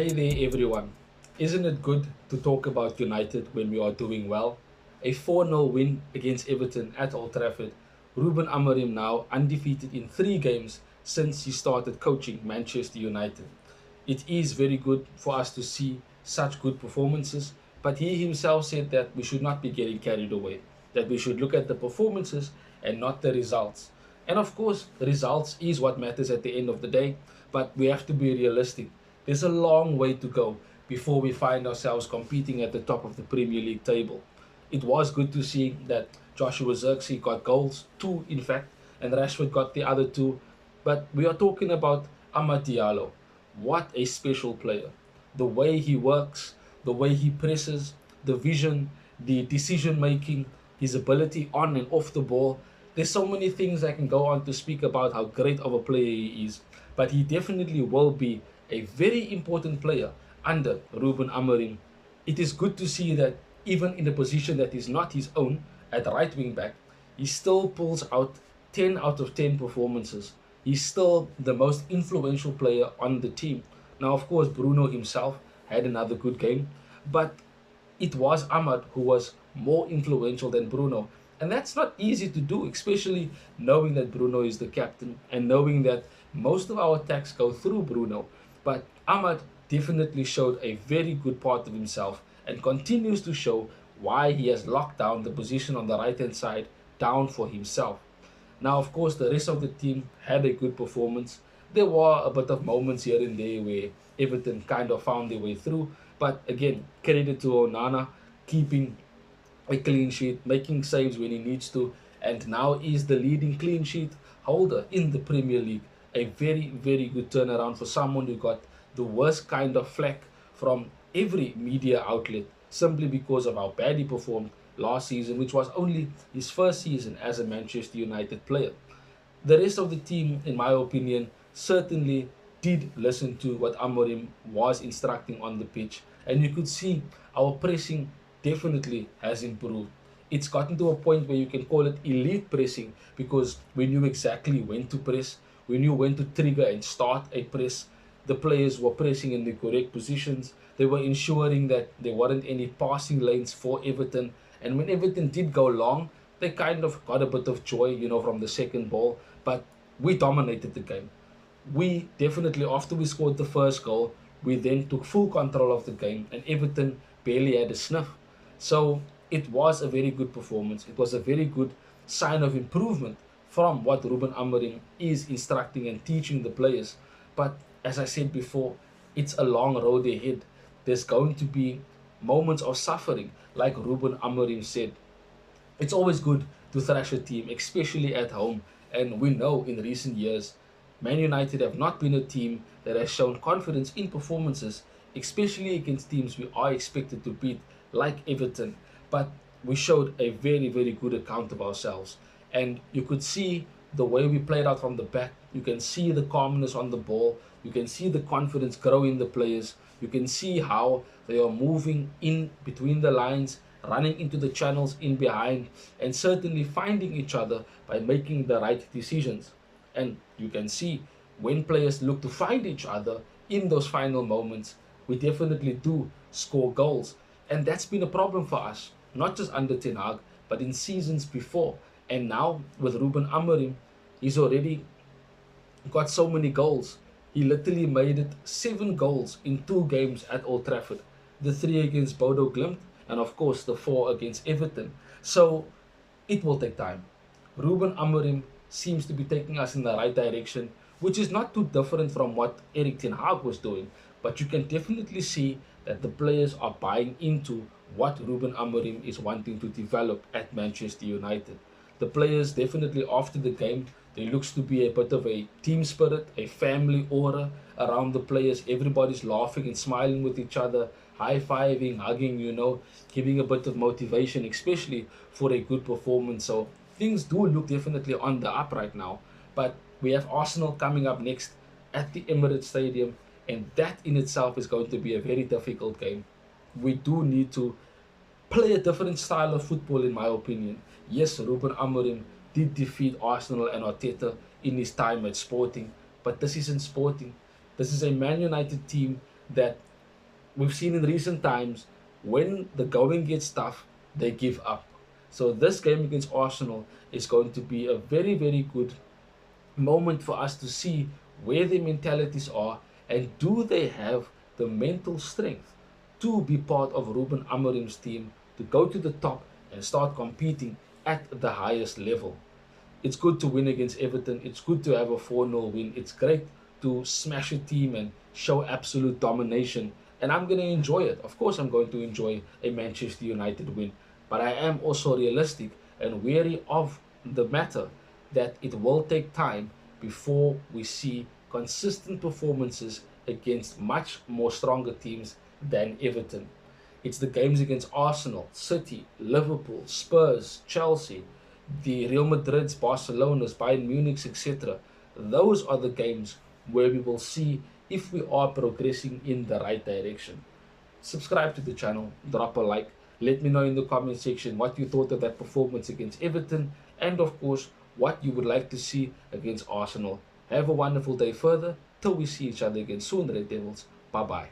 Hey there, everyone. Isn't it good to talk about United when we are doing well? A 4-0 win against Everton at Old Trafford. Ruben Amorim now undefeated in 3 games since he started coaching Manchester United. It is very good for us to see such good performances, but he himself said that we should not be getting carried away, that we should look at the performances and not the results. And of course, results is what matters at the end of the day, but we have to be realistic. There's a long way to go before we find ourselves competing at the top of the Premier League table. It was good to see that Joshua Zirkzee got goals, two in fact, and Rashford got the other two. But we are talking about Amad Diallo. What a special player. The way he works, the way he presses, the vision, the decision making, his ability on and off the ball. There's so many things I can go on to speak about how great of a player he is. But he definitely will be a very important player under Ruben Amorim. It is good to see that even in a position that is not his own at right wing back, he still pulls out 10 out of 10 performances. He's still the most influential player on the team. Now, of course, Bruno himself had another good game, but it was Ahmad who was more influential than Bruno. And that's not easy to do, especially knowing that Bruno is the captain and knowing that most of our attacks go through Bruno. But Ahmad definitely showed a very good part of himself and continues to show why he has locked down the position on the right hand side down for himself. Now, of course, the rest of the team had a good performance. There were a bit of moments here and there where Everton kind of found their way through. But again, credit to Onana keeping a clean sheet, making saves when he needs to, and now is the leading clean sheet holder in the Premier League. A very, very good turnaround for someone who got the worst kind of flack from every media outlet simply because of how bad he performed last season, which was only his first season as a Manchester United player. The rest of the team, in my opinion, certainly did listen to what Amorim was instructing on the pitch, and you could see our pressing definitely has improved. It's gotten to a point where you can call it elite pressing because we knew exactly when to press, we knew when to trigger and start a press. The players were pressing in the correct positions. They were ensuring that there weren't any passing lanes for Everton. And when Everton did go long, they kind of got a bit of joy, from the second ball. But we dominated the game. We definitely, after we scored the first goal, we then took full control of the game, and Everton barely had a sniff. So it was a very good performance. It was a very good sign of improvement from what Ruben Amorim is instructing and teaching the players. But as I said before, it's a long road ahead. There's going to be moments of suffering, like Ruben Amorim said. It's always good to thrash a team, especially at home. And we know in recent years, Man United have not been a team that has shown confidence in performances, especially against teams we are expected to beat, like Everton. But we showed a very, very good account of ourselves. And you could see the way we played out from the back. You can see the calmness on the ball. You can see the confidence grow in the players. You can see how they are moving in between the lines, running into the channels in behind, and certainly finding each other by making the right decisions. And you can see when players look to find each other in those final moments, we definitely do score goals. And that's been a problem for us, not just under Ten Hag, but in seasons before. And now with Ruben Amorim, he's already got so many goals. He literally made it 7 goals in 2 games at Old Trafford. The 3 against Bodo Glimt, and of course the 4 against Everton. So it will take time. Ruben Amorim seems to be taking us in the right direction, which is not too different from what Erik Ten Hag was doing. But you can definitely see that the players are buying into what Ruben Amorim is wanting to develop at Manchester United. The players definitely after the game, there looks to be a bit of a team spirit, a family aura around the players. Everybody's laughing and smiling with each other, high-fiving, hugging, giving a bit of motivation, especially for a good performance. So things do look definitely on the up right now. But we have Arsenal coming up next at the Emirates Stadium, and that in itself is going to be a very difficult game. We do need to play a different style of football, in my opinion. Yes, Ruben Amorim did defeat Arsenal and Arteta in his time at Sporting, but this isn't Sporting. This is a Man United team that we've seen in recent times when the going gets tough, they give up. So this game against Arsenal is going to be a very, very good moment for us to see where their mentalities are and do they have the mental strength to be part of Ruben Amorim's team to go to the top and start competing at the highest level. It's good to win against Everton. It's good to have a 4-0 win. It's great to smash a team and show absolute domination. And I'm going to enjoy it. Of course, I'm going to enjoy a Manchester United win. But I am also realistic and wary of the matter that it will take time before we see consistent performances against much more stronger teams than Everton. It's the games against Arsenal, City, Liverpool, Spurs, Chelsea, the Real Madrids, Barcelona's, Bayern Munich's, etc. Those are the games where we will see if we are progressing in the right direction. Subscribe to the channel, drop a like, let me know in the comment section what you thought of that performance against Everton, and of course, what you would like to see against Arsenal. Have a wonderful day further, till we see each other again soon, Red Devils. Bye bye.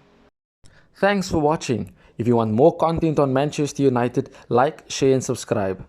Thanks for watching. If you want more content on Manchester United, like, share, and subscribe.